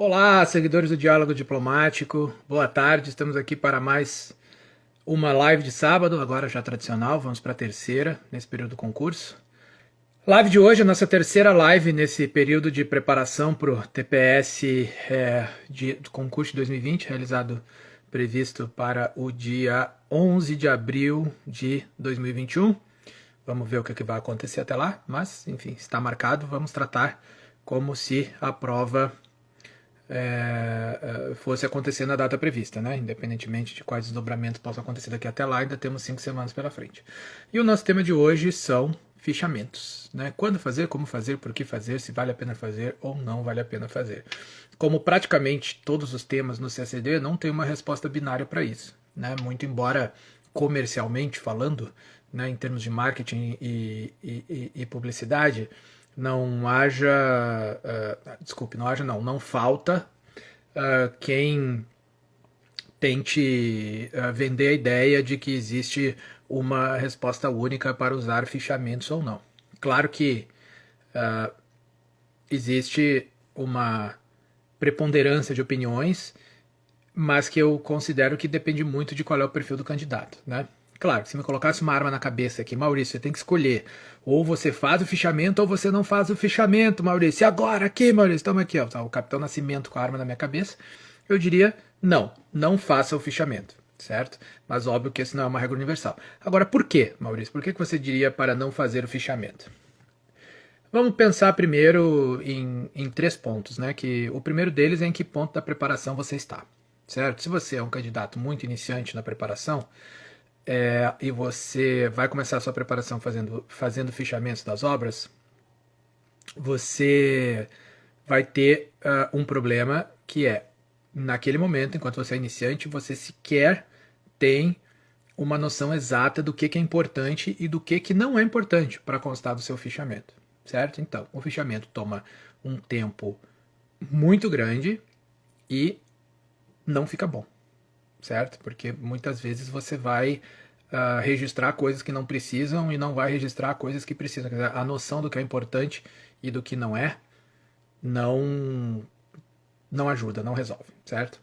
Olá, seguidores do Diálogo Diplomático. Boa tarde. Estamos aqui para mais uma live de sábado, agora já tradicional. Vamos para a terceira nesse período do concurso. Live de hoje, a nossa terceira live nesse período de preparação para o TPS do concurso de 2020, previsto para o dia 11 de abril de 2021. Vamos ver o que vai acontecer até lá, mas, enfim, está marcado. Vamos tratar como se a prova fosse acontecer na data prevista, né? Independentemente de quais desdobramentos possam acontecer daqui até lá, ainda temos 5 semanas pela frente. E o nosso tema de hoje são fichamentos, né? Quando fazer, como fazer, por que fazer, se vale a pena fazer ou não vale a pena fazer. Como praticamente todos os temas no CACD, não tem uma resposta binária para isso, né? Muito embora comercialmente falando, né, em termos de marketing e publicidade, não haja, não falta quem tente vender a ideia de que existe uma resposta única para usar fichamentos ou não. Claro que existe uma preponderância de opiniões, mas que eu considero que depende muito de qual é o perfil do candidato, né? Claro, se me colocasse uma arma na cabeça aqui, Maurício, você tem que escolher. Ou você faz o fichamento ou você não faz o fichamento, Maurício. E agora aqui, Maurício, estamos aqui, ó, tá o Capitão Nascimento com a arma na minha cabeça. Eu diria, não faça o fichamento, certo? Mas óbvio que isso não é uma regra universal. Agora, por quê, Maurício? Por que você diria para não fazer o fichamento? Vamos pensar primeiro em 3 pontos, né? Que o primeiro deles é em que ponto da preparação você está, certo? Se você é um candidato muito iniciante na preparação, e você vai começar a sua preparação fazendo fichamentos das obras, você vai ter um problema que é, naquele momento, enquanto você é iniciante, você sequer tem uma noção exata do que é importante e do que não é importante para constar do seu fichamento, certo? Então, o fichamento toma um tempo muito grande e não fica bom, certo? Porque muitas vezes você vai registrar coisas que não precisam e não vai registrar coisas que precisam. Quer dizer, a noção do que é importante e do que não é não, não ajuda, não resolve, certo?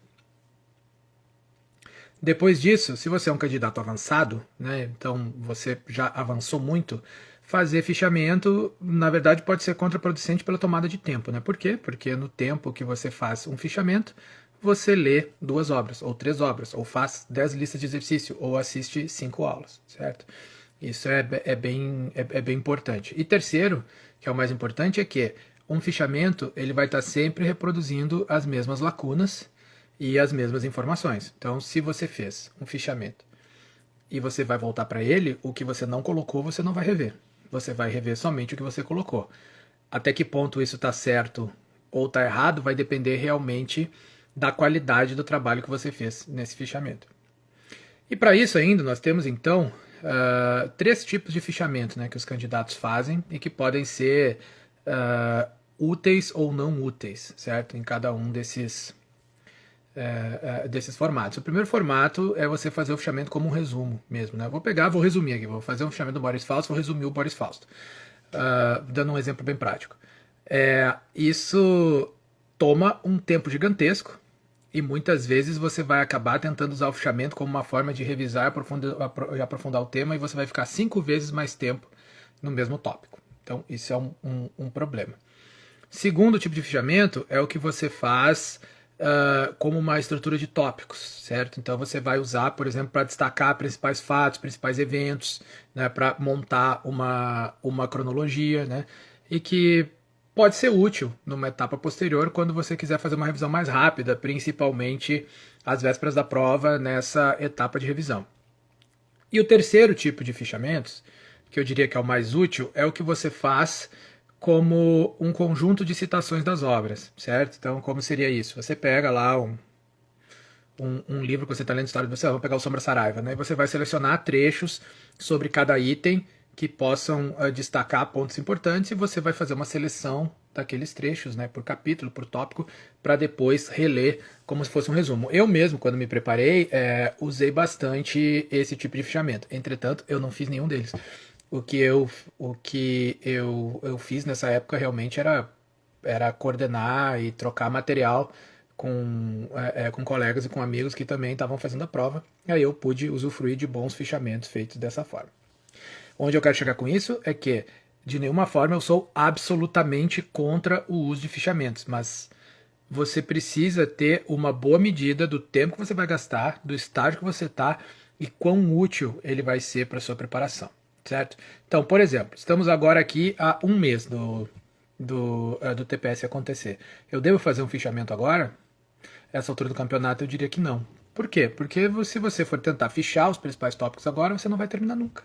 Depois disso, se você é um candidato avançado, né, então você já avançou muito, fazer fichamento, na verdade, pode ser contraproducente pela tomada de tempo, né? Por quê? Porque no tempo que você faz um fichamento, você lê 2 obras, ou 3 obras, ou faz 10 listas de exercício, ou assiste 5 aulas, certo? Isso é bem importante. E terceiro, que é o mais importante, é que um fichamento ele vai estar sempre reproduzindo as mesmas lacunas e as mesmas informações. Então, se você fez um fichamento e você vai voltar para ele, o que você não colocou, você não vai rever. Você vai rever somente o que você colocou. Até que ponto isso está certo ou está errado vai depender realmente da qualidade do trabalho que você fez nesse fichamento. E para isso ainda, nós temos então 3 tipos de fichamento, né, que os candidatos fazem e que podem ser úteis ou não úteis, certo? Em cada um desses formatos. O primeiro formato é você fazer o fichamento como um resumo mesmo, né? Vou resumir aqui, vou fazer um fichamento do Boris Fausto, vou resumir o Boris Fausto, dando um exemplo bem prático. Isso toma um tempo gigantesco e muitas vezes você vai acabar tentando usar o fichamento como uma forma de revisar e aprofundar o tema e você vai ficar 5 vezes mais tempo no mesmo tópico. Então, isso é um problema. Segundo tipo de fichamento é o que você faz como uma estrutura de tópicos, certo? Então você vai usar, por exemplo, para destacar principais fatos, principais eventos, né, para montar uma cronologia, né, e que pode ser útil numa etapa posterior quando você quiser fazer uma revisão mais rápida, principalmente às vésperas da prova nessa etapa de revisão. E o terceiro tipo de fichamentos, que eu diria que é o mais útil, é o que você faz como um conjunto de citações das obras, certo? Então, como seria isso? Você pega lá um livro que você está lendo história do céu, vou pegar o Sombra Saraiva, né? E você vai selecionar trechos sobre cada item que possam destacar pontos importantes e você vai fazer uma seleção daqueles trechos, né, por capítulo, por tópico, para depois reler como se fosse um resumo. Eu mesmo, quando me preparei, usei bastante esse tipo de fichamento. Entretanto, eu não fiz nenhum deles. O que eu fiz nessa época realmente era era coordenar e trocar material com colegas e com amigos que também estavam fazendo a prova. E aí eu pude usufruir de bons fichamentos feitos dessa forma. Onde eu quero chegar com isso é que, de nenhuma forma, eu sou absolutamente contra o uso de fichamentos, mas você precisa ter uma boa medida do tempo que você vai gastar, do estágio que você está e quão útil ele vai ser para a sua preparação, certo? Então, por exemplo, estamos agora aqui há um mês do TPS acontecer. Eu devo fazer um fichamento agora? Essa altura do campeonato eu diria que não. Por quê? Porque se você for tentar fichar os principais tópicos agora, você não vai terminar nunca.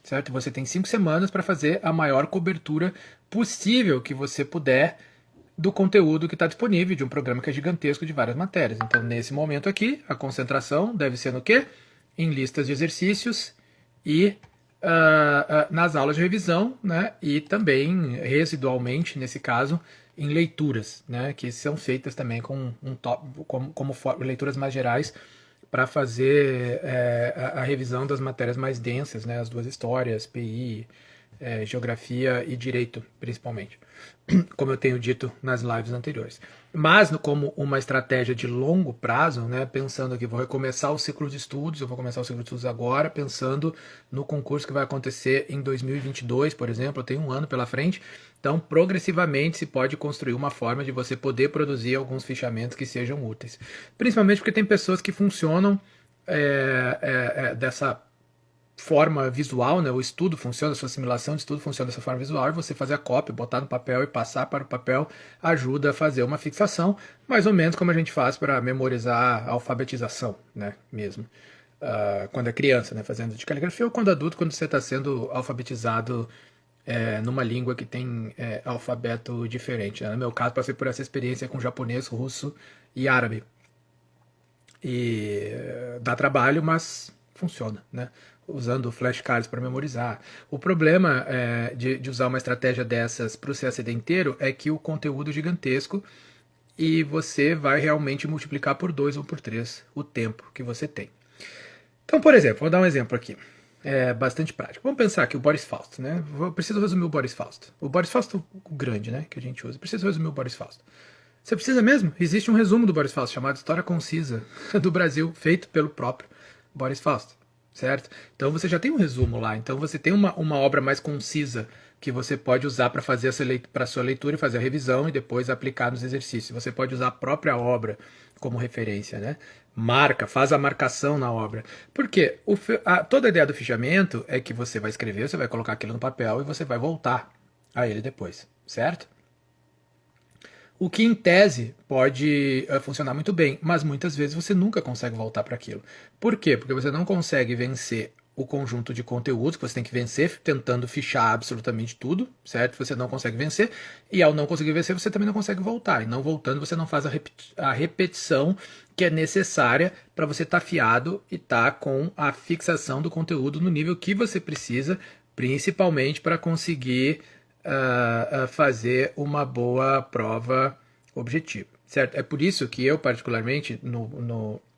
Certo? Você tem 5 semanas para fazer a maior cobertura possível que você puder do conteúdo que está disponível de um programa que é gigantesco de várias matérias. Então, nesse momento aqui, a concentração deve ser no quê? Em listas de exercícios e nas aulas de revisão, né? E também, residualmente, nesse caso, em leituras, né? Que são feitas também como leituras mais gerais para fazer a revisão das matérias mais densas, né? As duas histórias, PI, geografia e direito, principalmente, como eu tenho dito nas lives anteriores. Mas como uma estratégia de longo prazo, né, pensando aqui, vou recomeçar o ciclo de estudos, eu vou começar o ciclo de estudos agora, pensando no concurso que vai acontecer em 2022, por exemplo, eu tenho um ano pela frente, então progressivamente se pode construir uma forma de você poder produzir alguns fichamentos que sejam úteis. Principalmente porque tem pessoas que funcionam dessa forma visual, né? O estudo funciona, a sua simulação de estudo funciona dessa forma visual, e você fazer a cópia, botar no papel e passar para o papel ajuda a fazer uma fixação, mais ou menos como a gente faz para memorizar a alfabetização, né? Mesmo. Quando é criança, né? Fazendo de caligrafia, ou quando adulto, quando você está sendo alfabetizado numa língua que tem alfabeto diferente, né? No meu caso, passei por essa experiência com japonês, russo e árabe. E dá trabalho, mas funciona, né? Usando flashcards para memorizar. O problema de usar uma estratégia dessas para o CACD inteiro é que o conteúdo é gigantesco e você vai realmente multiplicar por 2 ou por 3 o tempo que você tem. Então, por exemplo, vou dar um exemplo aqui. É bastante prático. Vamos pensar aqui o Boris Fausto, né? Eu preciso resumir o Boris Fausto. O Boris Fausto, o grande, né? Que a gente usa. Preciso resumir o Boris Fausto. Você precisa mesmo? Existe um resumo do Boris Fausto chamado História Concisa do Brasil, feito pelo próprio Boris Fausto. Certo? Então você já tem um resumo lá, então você tem uma obra mais concisa que você pode usar para fazer para sua leitura e fazer a revisão e depois aplicar nos exercícios. Você pode usar a própria obra como referência, né? Faz a marcação na obra. Porque toda a ideia do fichamento é que você vai escrever, você vai colocar aquilo no papel e você vai voltar a ele depois, certo? O que em tese pode funcionar muito bem, mas muitas vezes você nunca consegue voltar para aquilo. Por quê? Porque você não consegue vencer o conjunto de conteúdos que você tem que vencer, tentando fichar absolutamente tudo, certo? Você não consegue vencer, e ao não conseguir vencer, você também não consegue voltar. E não voltando, você não faz a repetição que é necessária para você estar afiado e estar com a fixação do conteúdo no nível que você precisa, principalmente para conseguir fazer uma boa prova objetiva, certo? É por isso que eu, particularmente,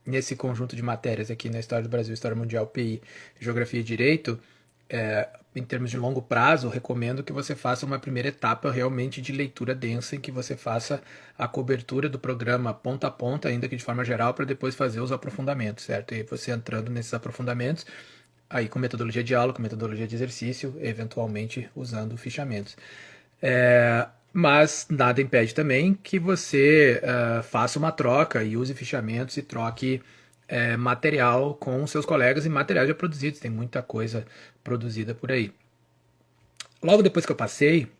nesse conjunto de matérias aqui na História do Brasil, História Mundial, PI, Geografia e Direito, em termos de longo prazo, recomendo que você faça uma primeira etapa realmente de leitura densa, em que você faça a cobertura do programa ponta a ponta, ainda que de forma geral, para depois fazer os aprofundamentos, certo? E você entrando nesses aprofundamentos, aí com metodologia de aula, com metodologia de exercício, eventualmente usando fichamentos. Mas nada impede também que você faça uma troca e use fichamentos e troque material com seus colegas e materiais já produzidos. Tem muita coisa produzida por aí. Logo depois que eu passei,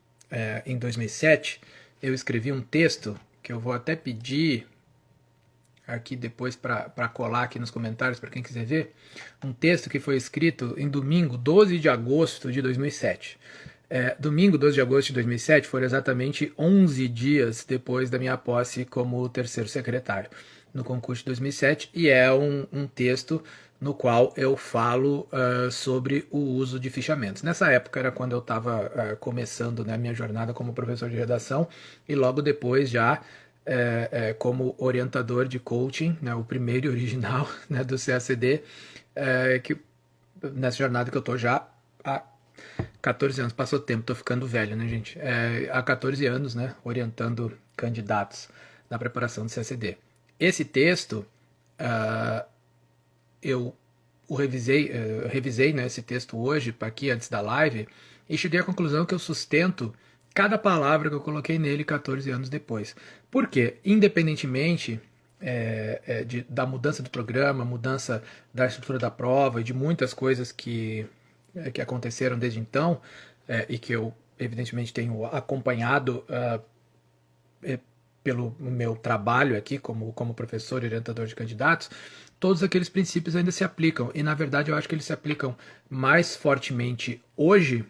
em 2007, eu escrevi um texto que eu vou até pedir aqui depois para colar aqui nos comentários para quem quiser ver, um texto que foi escrito em domingo 12 de agosto de 2007. Domingo 12 de agosto de 2007 foram exatamente 11 dias depois da minha posse como terceiro secretário no concurso de 2007, e é um texto no qual eu falo sobre o uso de fichamentos. Nessa época era quando eu estava começando, né, minha jornada como professor de redação, e logo depois já como orientador de coaching, né, o primeiro e original, né, do CACD, nessa jornada que eu estou já há 14 anos, passou tempo, tô ficando velho, né, gente? Há 14 anos, né, orientando candidatos na preparação do CSD. Esse texto, eu revisei, né, esse texto hoje, aqui antes da live, e cheguei à conclusão que eu sustento cada palavra que eu coloquei nele 14 anos depois. Por quê? Independentemente da mudança do programa, mudança da estrutura da prova e de muitas coisas que aconteceram desde então, e que eu evidentemente tenho acompanhado pelo meu trabalho aqui como professor e orientador de candidatos, todos aqueles princípios ainda se aplicam. E na verdade eu acho que eles se aplicam mais fortemente hoje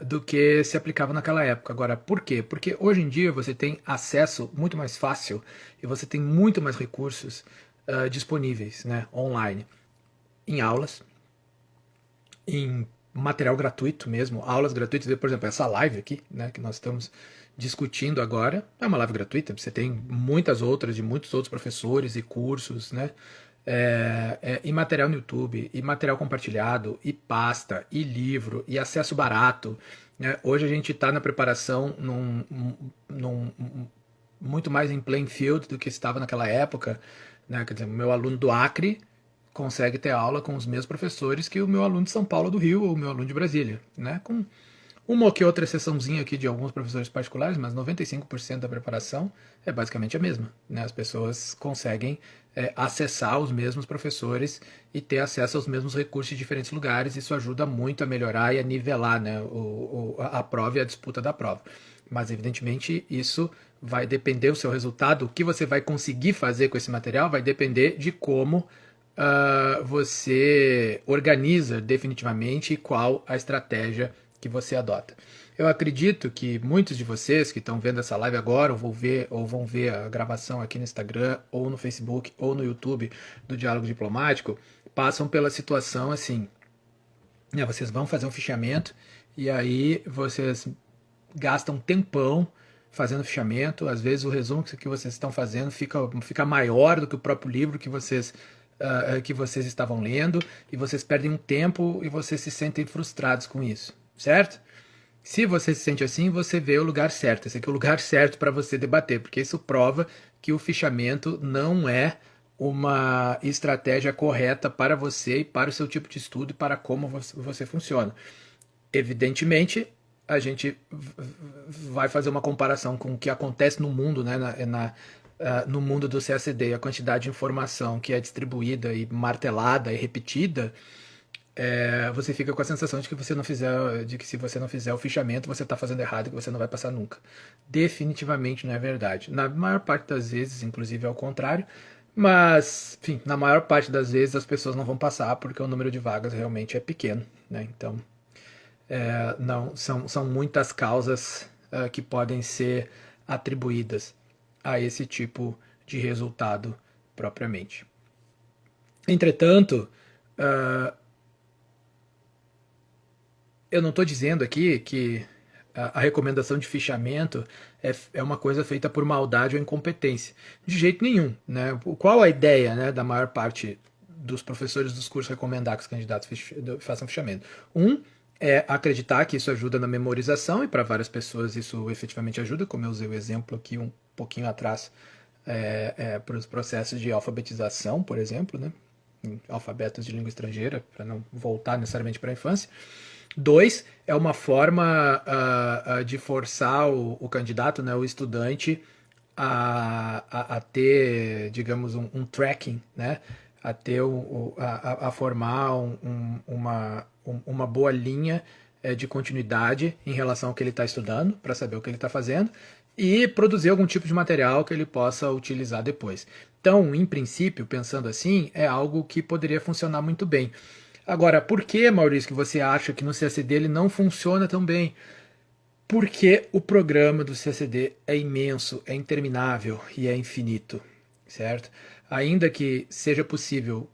do que se aplicava naquela época. Agora, por quê? Porque hoje em dia você tem acesso muito mais fácil e você tem muito mais recursos disponíveis, né, online, em aulas, em material gratuito mesmo, aulas gratuitas. Por exemplo, essa live aqui, né, que nós estamos discutindo agora, é uma live gratuita. Você tem muitas outras de muitos outros professores e cursos, né? E material no YouTube, e material compartilhado, e pasta, e livro, e acesso barato, né? Hoje a gente está na preparação muito mais em plain field do que estava naquela época, né? Quer dizer, o meu aluno do Acre consegue ter aula com os mesmos professores que o meu aluno de São Paulo do Rio ou o meu aluno de Brasília, né? Com uma ou que outra exceçãozinha aqui de alguns professores particulares, mas 95% da preparação é basicamente a mesma, né? As pessoas conseguem acessar os mesmos professores e ter acesso aos mesmos recursos em diferentes lugares. Isso ajuda muito a melhorar e a nivelar, né, a prova e a disputa da prova. Mas, evidentemente, isso vai depender do seu resultado. O que você vai conseguir fazer com esse material vai depender de como você organiza definitivamente qual a estratégia que você adota. Eu acredito que muitos de vocês que estão vendo essa live agora, ou vão ver a gravação aqui no Instagram, ou no Facebook, ou no YouTube do Diálogo Diplomático, passam pela situação assim, né, vocês vão fazer um fichamento, e aí vocês gastam tempão fazendo fichamento, às vezes o resumo que vocês estão fazendo fica maior do que o próprio livro que vocês estavam lendo, e vocês perdem um tempo e vocês se sentem frustrados com isso, certo? Se você se sente assim, você vê o lugar certo. Esse aqui é o lugar certo para você debater, porque isso prova que o fichamento não é uma estratégia correta para você e para o seu tipo de estudo e para como você funciona. Evidentemente, a gente vai fazer uma comparação com o que acontece no mundo, né, no mundo do CSD, a quantidade de informação que é distribuída e martelada e repetida. Você fica com a sensação de que se você não fizer o fichamento, você está fazendo errado e que você não vai passar nunca. Definitivamente não é verdade. Na maior parte das vezes, inclusive, é o contrário. Mas, enfim, na maior parte das vezes as pessoas não vão passar porque o número de vagas realmente é pequeno, né? Então, não são muitas causas que podem ser atribuídas a esse tipo de resultado propriamente. Entretanto, eu não estou dizendo aqui que a recomendação de fichamento é uma coisa feita por maldade ou incompetência. De jeito nenhum. Né? Qual a ideia, né, da maior parte dos professores dos cursos recomendar que os candidatos façam fichamento? É acreditar que isso ajuda na memorização, e para várias pessoas isso efetivamente ajuda, como eu usei o exemplo aqui um pouquinho atrás, para os processos de alfabetização, por exemplo, né? Alfabetos de língua estrangeira, para não voltar necessariamente para a infância. 2, é uma forma de forçar o candidato, né, o estudante, a ter, digamos, um tracking, né, a ter a formar uma boa linha de continuidade em relação ao que ele está estudando, para saber o que ele está fazendo, e produzir algum tipo de material que ele possa utilizar depois. Então, em princípio, pensando assim, é algo que poderia funcionar muito bem. Agora, por que, Maurício, que você acha que no CSD ele não funciona tão bem? Porque o programa do CSD é imenso, é interminável e é infinito, certo? Ainda que seja possível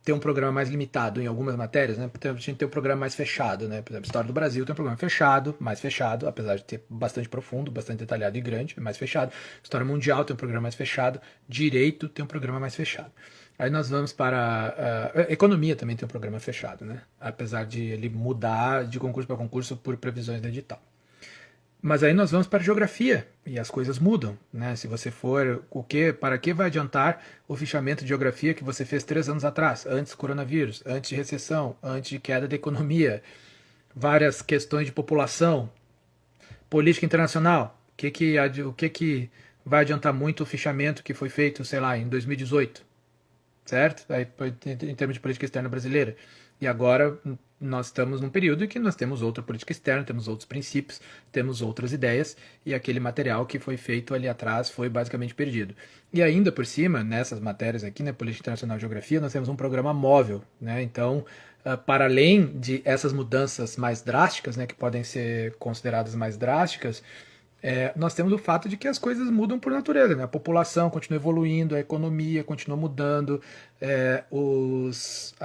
ter um programa mais limitado em algumas matérias, né? A gente tem um programa mais fechado, né? Por exemplo, História do Brasil tem um programa fechado, mais fechado, apesar de ter bastante profundo, bastante detalhado e grande, é mais fechado. História Mundial tem um programa mais fechado, Direito tem um programa mais fechado. Aí nós vamos para a economia também tem um programa fechado, né? Apesar de ele mudar de concurso para concurso por previsões do edital. Mas aí nós vamos para a geografia e as coisas mudam, né? Se você for, para que vai adiantar o fichamento de geografia que você fez 3 anos atrás, antes do coronavírus, antes de recessão, antes de queda da economia, várias questões de população, política internacional, o que que vai adiantar muito o fichamento que foi feito, sei lá, em 2018, certo? Aí, em termos de política externa brasileira. E agora nós estamos num período em que nós temos outra política externa, temos outros princípios, temos outras ideias, e aquele material que foi feito ali atrás foi basicamente perdido. E ainda por cima, nessas matérias aqui, né, Política Internacional e Geografia, nós temos um programa móvel, né? Então, para além de essas mudanças mais drásticas, né, que podem ser consideradas mais drásticas, nós temos o fato de que as coisas mudam por natureza, né? A população continua evoluindo, a economia continua mudando, os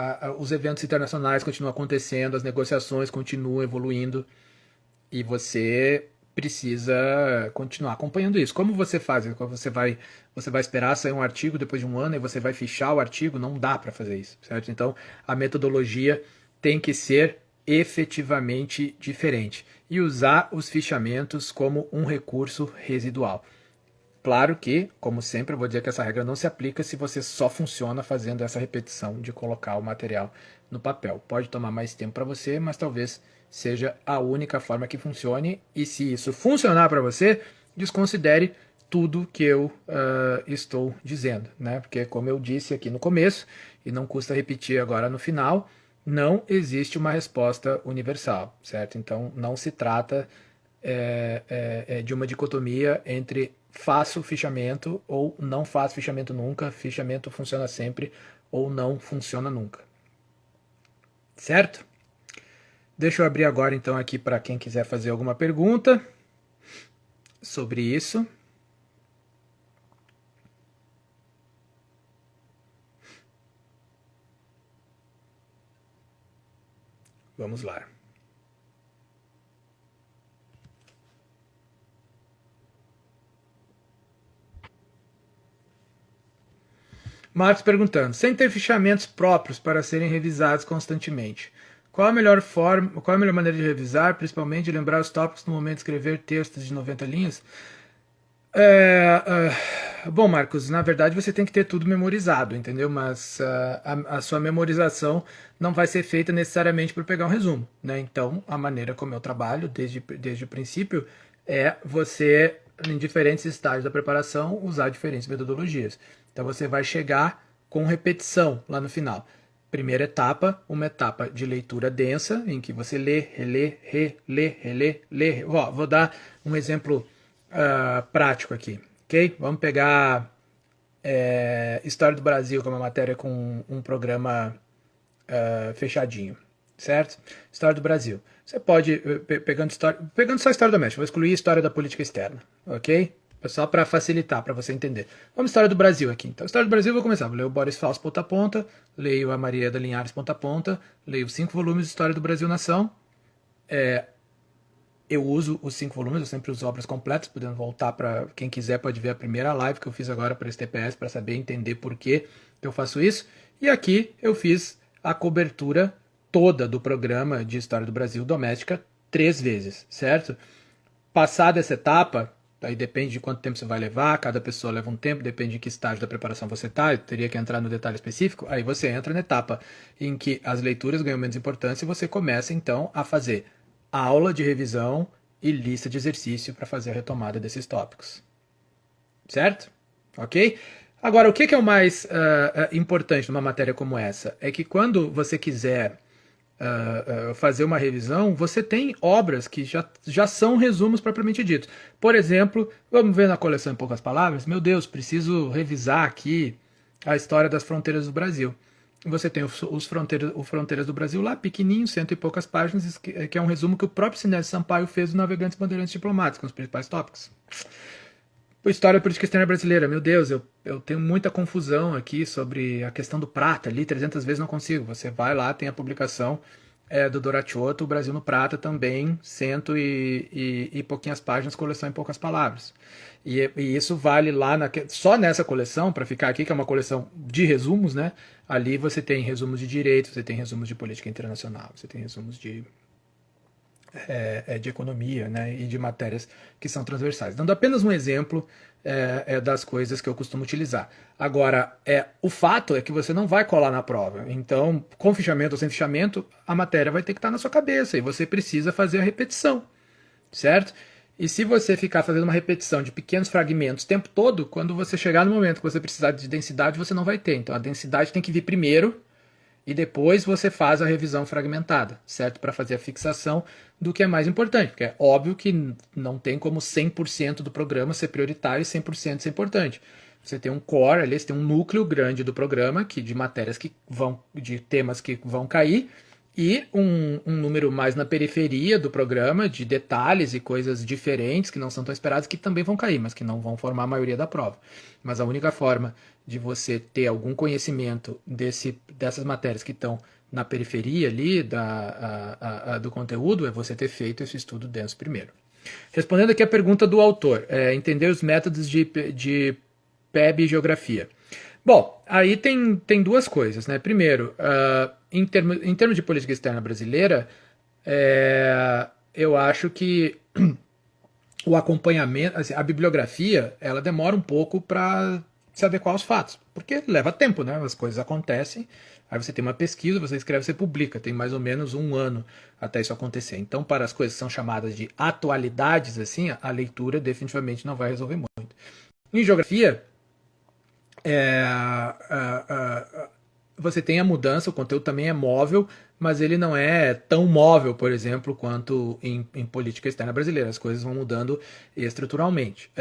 eventos internacionais continuam acontecendo, as negociações continuam evoluindo e você precisa continuar acompanhando isso. Como você faz? Você vai esperar sair um artigo depois de um ano e você vai fichar o artigo? Não dá para fazer isso, certo? Então a metodologia tem que ser efetivamente diferente e usar os fichamentos como um recurso residual. Claro que, como sempre, eu vou dizer que essa regra não se aplica se você só funciona fazendo essa repetição de colocar o material no papel. Pode tomar mais tempo para você, mas talvez seja a única forma que funcione. E se isso funcionar para você, desconsidere tudo que eu estou dizendo, né? Porque, como eu disse aqui no começo, e não custa repetir agora no final, não existe uma resposta universal, certo? Então, não se trata de uma dicotomia entre faço fichamento ou não faço fichamento nunca, fichamento funciona sempre ou não funciona nunca. Certo? Deixa eu abrir agora então aqui para quem quiser fazer alguma pergunta sobre isso. Vamos lá. Marcos perguntando: sem ter fichamentos próprios para serem revisados constantemente, qual a melhor forma, qual a melhor maneira de revisar, principalmente de lembrar os tópicos no momento de escrever textos de 90 linhas? Bom, Marcos, na verdade você tem que ter tudo memorizado, entendeu? Mas a sua memorização não vai ser feita necessariamente por pegar um resumo, né? Então, a maneira como eu trabalho desde o princípio é você, em diferentes estágios da preparação, usar diferentes metodologias. Então, você vai chegar com repetição lá no final. Primeira etapa, uma etapa de leitura densa, em que você lê, relê, relê, relê, lê. Vou dar um exemplo prático aqui, ok? Vamos pegar História do Brasil, que é uma matéria com um programa fechadinho, certo? História do Brasil. Você pode, pegando só a história doméstica, vou excluir a história da política externa, ok? Só para facilitar, para você entender. Vamos História do Brasil aqui. Então, História do Brasil eu vou começar. Vou ler o Boris Fausto ponta a ponta, leio a Maria da Linhares ponta a ponta, leio os 5 volumes de História do Brasil Nação. Eu uso os 5 volumes, eu sempre uso obras completas, podendo voltar para quem quiser pode ver a primeira live que eu fiz agora para esse TPS para saber entender por que eu faço isso. E aqui eu fiz a cobertura toda do programa de História do Brasil Doméstica 3 vezes, certo? Passada essa etapa, aí depende de quanto tempo você vai levar, cada pessoa leva um tempo, depende de que estágio da preparação você está, eu teria que entrar no detalhe específico, aí você entra na etapa em que as leituras ganham menos importância e você começa então a fazer aula de revisão e lista de exercício para fazer a retomada desses tópicos. Certo? Ok? Agora, o que é o mais importante numa matéria como essa? É que quando você quiser fazer uma revisão, você tem obras que já são resumos propriamente ditos. Por exemplo, vamos ver na coleção em poucas palavras, meu Deus, preciso revisar aqui a história das fronteiras do Brasil. Você tem o Fronteiras do Brasil lá, pequenininho, 100 e poucas páginas, que é um resumo que o próprio Sinésio Sampaio fez do Navegantes Bandeirantes Diplomáticos, com os principais tópicos. História política externa brasileira, meu Deus, eu tenho muita confusão aqui sobre a questão do prata, li 300 vezes não consigo. Você vai lá, tem a publicação do Doracciotto, O Brasil no Prata, também, cento e pouquinhas páginas, coleção em poucas palavras. E isso vale lá, só nessa coleção, para ficar aqui, que é uma coleção de resumos, né? Ali você tem resumos de direito, você tem resumos de política internacional, você tem resumos de economia, né, e de matérias que são transversais. Dando apenas um exemplo das coisas que eu costumo utilizar. Agora, o fato é que você não vai colar na prova. Então, com fichamento ou sem fichamento, a matéria vai ter que estar na sua cabeça e você precisa fazer a repetição, certo? E se você ficar fazendo uma repetição de pequenos fragmentos o tempo todo, quando você chegar no momento que você precisar de densidade, você não vai ter. Então, a densidade tem que vir primeiro e depois você faz a revisão fragmentada, certo? Para fazer a fixação do que é mais importante, porque é óbvio que não tem como 100% do programa ser prioritário e 100% ser importante. Você tem um core ali, você tem um núcleo grande do programa, de matérias que vão, de temas que vão cair, e um número mais na periferia do programa, de detalhes e coisas diferentes que não são tão esperadas, que também vão cair, mas que não vão formar a maioria da prova. Mas a única forma de você ter algum conhecimento dessas matérias que estão na periferia ali do conteúdo é você ter feito esse estudo denso primeiro. Respondendo aqui a pergunta do autor, entender os métodos de PEB e geografia. Bom, aí tem duas coisas, né? Primeiro, em termos de política externa brasileira, eu acho que o acompanhamento, assim, a bibliografia, ela demora um pouco para se adequar aos fatos, porque leva tempo, né? As coisas acontecem, aí você tem uma pesquisa, você escreve, você publica, tem mais ou menos um ano até isso acontecer. Então, para as coisas que são chamadas de atualidades, assim, a leitura definitivamente não vai resolver muito. Em geografia, você tem a mudança, o conteúdo também é móvel, mas ele não é tão móvel, por exemplo, quanto em política externa brasileira. As coisas vão mudando estruturalmente.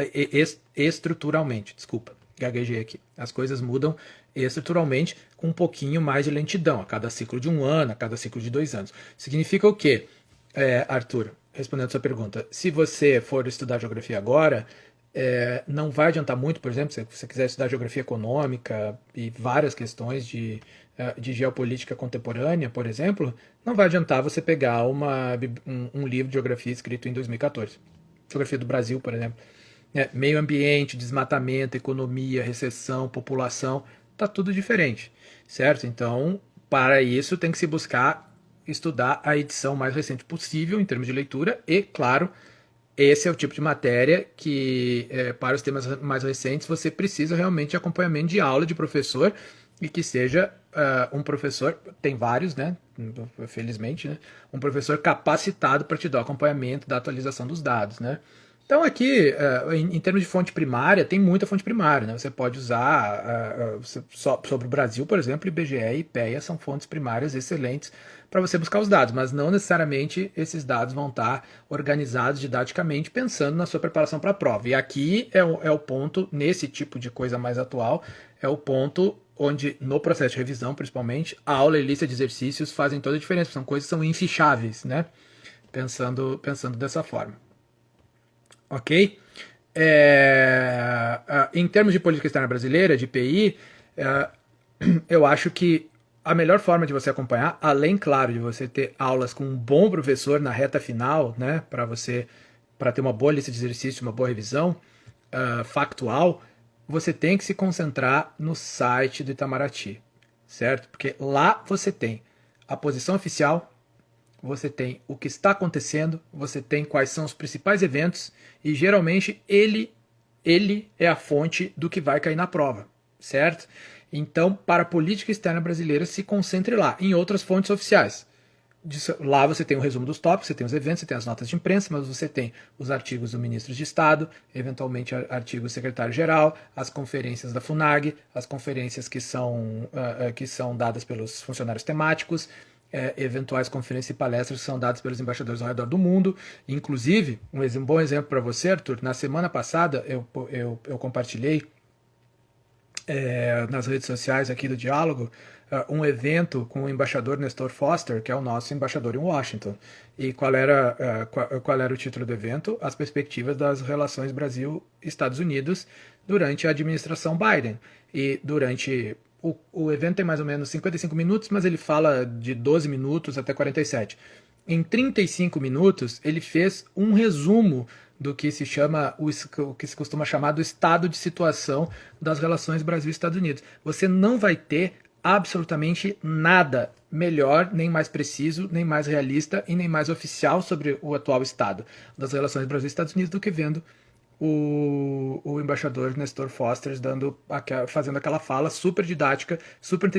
Estruturalmente, desculpa, gaguejei aqui. As coisas mudam estruturalmente com um pouquinho mais de lentidão, a cada ciclo de um ano, a cada ciclo de 2 anos. Significa o quê, Arthur? Respondendo a sua pergunta, se você for estudar geografia agora, não vai adiantar muito, por exemplo, se você quiser estudar geografia econômica e várias questões de geopolítica contemporânea, por exemplo, não vai adiantar você pegar um livro de geografia escrito em 2014. Geografia do Brasil, por exemplo. Meio ambiente, desmatamento, economia, recessão, população, tá tudo diferente, certo? Então, para isso tem que se buscar estudar a edição mais recente possível em termos de leitura e, claro, esse é o tipo de matéria que, para os temas mais recentes, você precisa realmente de acompanhamento de aula de professor e que seja um professor, tem vários, né? Felizmente, né? Um professor capacitado para te dar o acompanhamento da atualização dos dados, né? Então aqui, em termos de fonte primária, tem muita fonte primária, né? Você pode usar, sobre o Brasil, por exemplo, IBGE e IPEA são fontes primárias excelentes para você buscar os dados, mas não necessariamente esses dados vão estar organizados didaticamente pensando na sua preparação para a prova. E aqui é o ponto, nesse tipo de coisa mais atual, é o ponto onde, no processo de revisão, principalmente, a aula e lista de exercícios fazem toda a diferença, são coisas que são inficháveis, né? Pensando dessa forma. Ok? Em termos de política externa brasileira, de PI, eu acho que a melhor forma de você acompanhar, além, claro, de você ter aulas com um bom professor na reta final, né, para ter uma boa lista de exercícios, uma boa revisão factual, você tem que se concentrar no site do Itamaraty, certo? Porque lá você tem a posição oficial, você tem o que está acontecendo, você tem quais são os principais eventos e geralmente ele é a fonte do que vai cair na prova, certo? Então, para a política externa brasileira, se concentre lá, em outras fontes oficiais. Lá você tem o resumo dos tópicos, você tem os eventos, você tem as notas de imprensa, mas você tem os artigos do ministro de Estado, eventualmente artigos do secretário-geral, as conferências da FUNAG, as conferências que são dadas pelos funcionários temáticos, eventuais conferências e palestras que são dadas pelos embaixadores ao redor do mundo. Inclusive, um bom exemplo para você, Arthur, na semana passada eu compartilhei nas redes sociais aqui do Diálogo, um evento com o embaixador Nestor Foster, que é o nosso embaixador em Washington. E qual era o título do evento? As perspectivas das relações Brasil-Estados Unidos durante a administração Biden. E durante o evento tem mais ou menos 55 minutos, mas ele fala de 12 minutos até 47. Em 35 minutos, ele fez um resumo do que se chama, o que se costuma chamar do estado de situação das relações Brasil e Estados Unidos. Você não vai ter absolutamente nada melhor, nem mais preciso, nem mais realista e nem mais oficial sobre o atual estado das relações Brasil e Estados Unidos do que vendo o embaixador Nestor Foster fazendo aquela fala super didática, super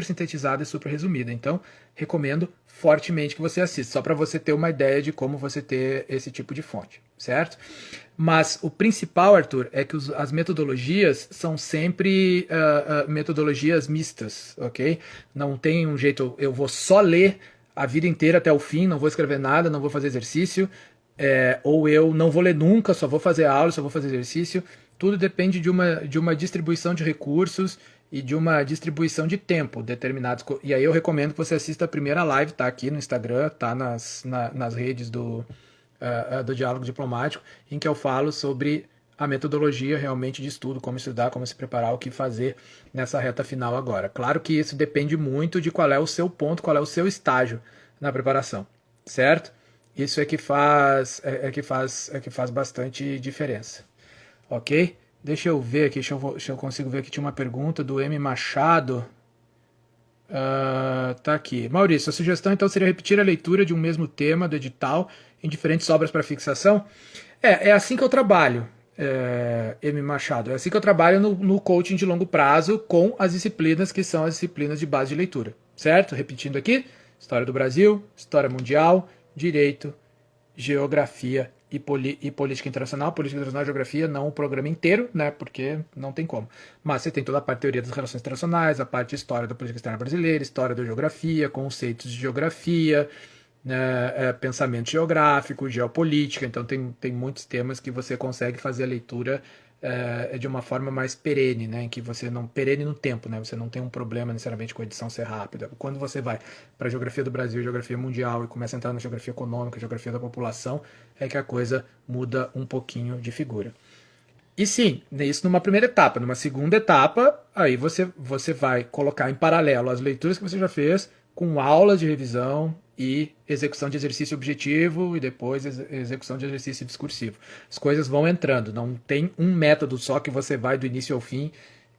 sintetizada e super resumida. Então, recomendo fortemente que você assista, só para você ter uma ideia de como você ter esse tipo de fonte, certo? Mas o principal, Arthur, é que as metodologias são sempre metodologias mistas, ok? Não tem um jeito, eu vou só ler a vida inteira até o fim, não vou escrever nada, não vou fazer exercício, ou eu não vou ler nunca, só vou fazer aula, só vou fazer exercício. Tudo depende de uma distribuição de recursos e de uma distribuição de tempo determinados. E aí eu recomendo que você assista a primeira live, tá aqui no Instagram, tá nas redes do Diálogo Diplomático, em que eu falo sobre a metodologia realmente de estudo, como estudar, como se preparar, o que fazer nessa reta final agora. Claro que isso depende muito de qual é o seu ponto, qual é o seu estágio na preparação, certo? Isso é que faz bastante diferença, ok? Deixa eu ver aqui, deixa eu consigo ver que tinha uma pergunta do M. Machado. Tá aqui. Maurício, a sugestão então seria repetir a leitura de um mesmo tema do edital em diferentes obras para fixação? É assim que eu trabalho, M. Machado. É assim que eu trabalho no coaching de longo prazo com as disciplinas que são as disciplinas de base de leitura, certo? Repetindo aqui, História do Brasil, História Mundial, Direito, Geografia e Política Internacional. Política Internacional e Geografia, não o programa inteiro, né? Porque não tem como. Mas você tem toda a parte de teoria das relações internacionais, a parte de história da política externa brasileira, história da geografia, conceitos de geografia, né, pensamento geográfico, geopolítica. Então tem muitos temas que você consegue fazer a leitura de uma forma mais perene, né, em que você não perene no tempo, né, você não tem um problema necessariamente com a edição ser rápida. Quando você vai para a geografia do Brasil, geografia mundial e começa a entrar na geografia econômica, geografia da população, é que a coisa muda um pouquinho de figura. E sim, isso numa primeira etapa. Numa segunda etapa, aí você vai colocar em paralelo as leituras que você já fez com aulas de revisão e execução de exercício objetivo e depois execução de exercício discursivo. As coisas vão entrando, não tem um método só que você vai do início ao fim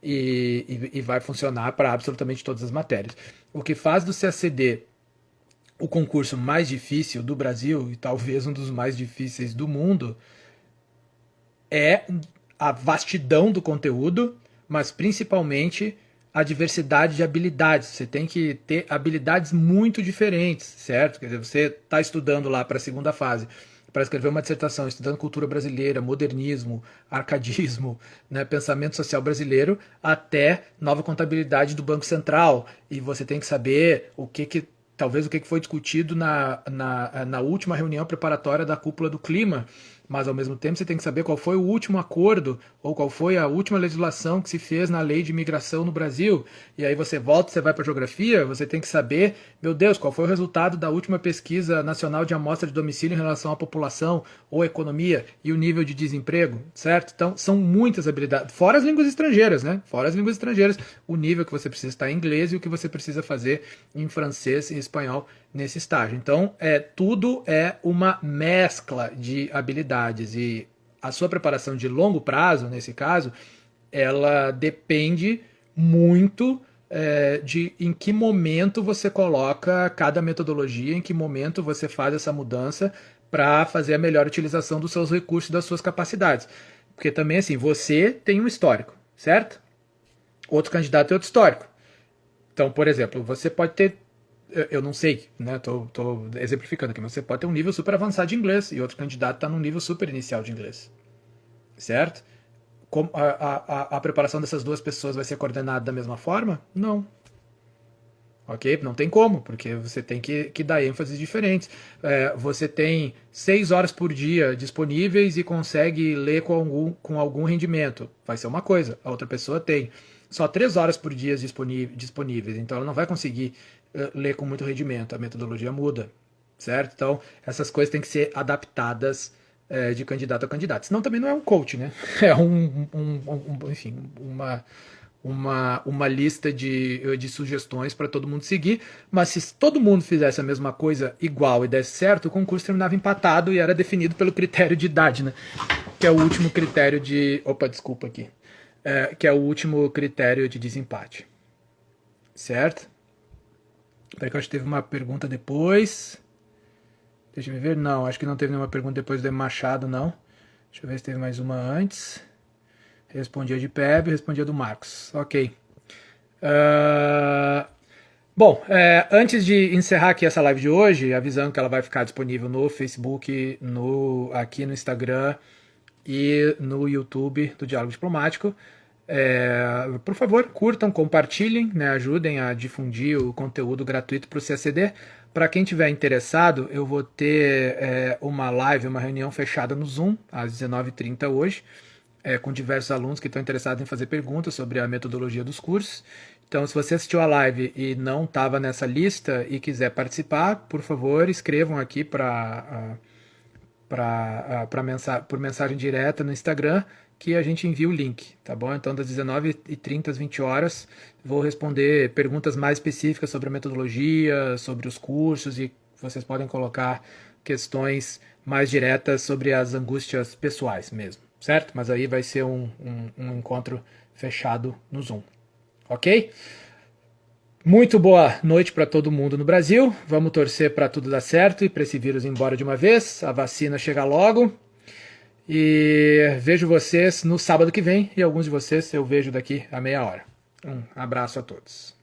e vai funcionar para absolutamente todas as matérias. O que faz do CACD o concurso mais difícil do Brasil e talvez um dos mais difíceis do mundo é a vastidão do conteúdo, mas principalmente a diversidade de habilidades. Você tem que ter habilidades muito diferentes, certo? Quer dizer, você está estudando lá para a segunda fase, para escrever uma dissertação, estudando cultura brasileira, modernismo, arcadismo, né, pensamento social brasileiro, até nova contabilidade do Banco Central. E você tem que saber talvez o que foi discutido na última reunião preparatória da cúpula do clima, mas ao mesmo tempo você tem que saber qual foi o último acordo ou qual foi a última legislação que se fez na lei de imigração no Brasil. E aí você volta, você vai para a geografia, você tem que saber, meu Deus, qual foi o resultado da última pesquisa nacional de amostra de domicílio em relação à população ou economia e o nível de desemprego, certo? Então são muitas habilidades, fora as línguas estrangeiras, né? Fora as línguas estrangeiras, o nível que você precisa estar em inglês e o que você precisa fazer em francês e espanhol nesse estágio. Então, tudo é uma mescla de habilidades e a sua preparação de longo prazo, nesse caso, ela depende muito de em que momento você coloca cada metodologia, em que momento você faz essa mudança para fazer a melhor utilização dos seus recursos e das suas capacidades. Porque também, assim, você tem um histórico, certo? Outro candidato tem outro histórico. Então, por exemplo, você pode ter, eu não sei, né? Tô exemplificando aqui, mas você pode ter um nível super avançado de inglês e outro candidato está num nível super inicial de inglês, certo? Como a preparação dessas duas pessoas vai ser coordenada da mesma forma? Não. Ok? Não tem como, porque você tem que dar ênfases diferentes. Você tem 6 horas por dia disponíveis e consegue ler com algum rendimento. Vai ser uma coisa. A outra pessoa tem só 3 horas por dia disponíveis, então ela não vai conseguir ler com muito rendimento. A metodologia muda, certo? Então, essas coisas têm que ser adaptadas de candidato a candidato. Senão também não é um coach, né? É enfim, uma lista de sugestões para todo mundo seguir, mas se todo mundo fizesse a mesma coisa igual e desse certo, o concurso terminava empatado e era definido pelo critério de idade, né? Que é o último critério de... Opa, desculpa aqui. Que é o último critério de desempate. Certo? Peraí que eu acho que teve uma pergunta depois. Deixa eu ver. Não, acho que não teve nenhuma pergunta depois do Machado, não. Deixa eu ver se teve mais uma antes. Respondi a de Peb, respondi a do Marcos. Ok. Bom, antes de encerrar aqui essa live de hoje, avisando que ela vai ficar disponível no Facebook, aqui no Instagram e no YouTube do Diálogo Diplomático. Por favor, curtam, compartilhem, né, ajudem a difundir o conteúdo gratuito para o CACD. Para quem tiver interessado, eu vou ter uma live, uma reunião fechada no Zoom, às 19h30 hoje, com diversos alunos que estão interessados em fazer perguntas sobre a metodologia dos cursos. Então, se você assistiu a live e não estava nessa lista e quiser participar, por favor, escrevam aqui por mensagem direta no Instagram, que a gente envia o link, tá bom? Então, das 19h30 às 20 horas, vou responder perguntas mais específicas sobre a metodologia, sobre os cursos, e vocês podem colocar questões mais diretas sobre as angústias pessoais mesmo, certo? Mas aí vai ser um encontro fechado no Zoom, ok? Muito boa noite para todo mundo no Brasil. Vamos torcer para tudo dar certo e para esse vírus ir embora de uma vez, a vacina chegar logo. E vejo vocês no sábado que vem, e alguns de vocês eu vejo daqui a meia hora. Um abraço a todos.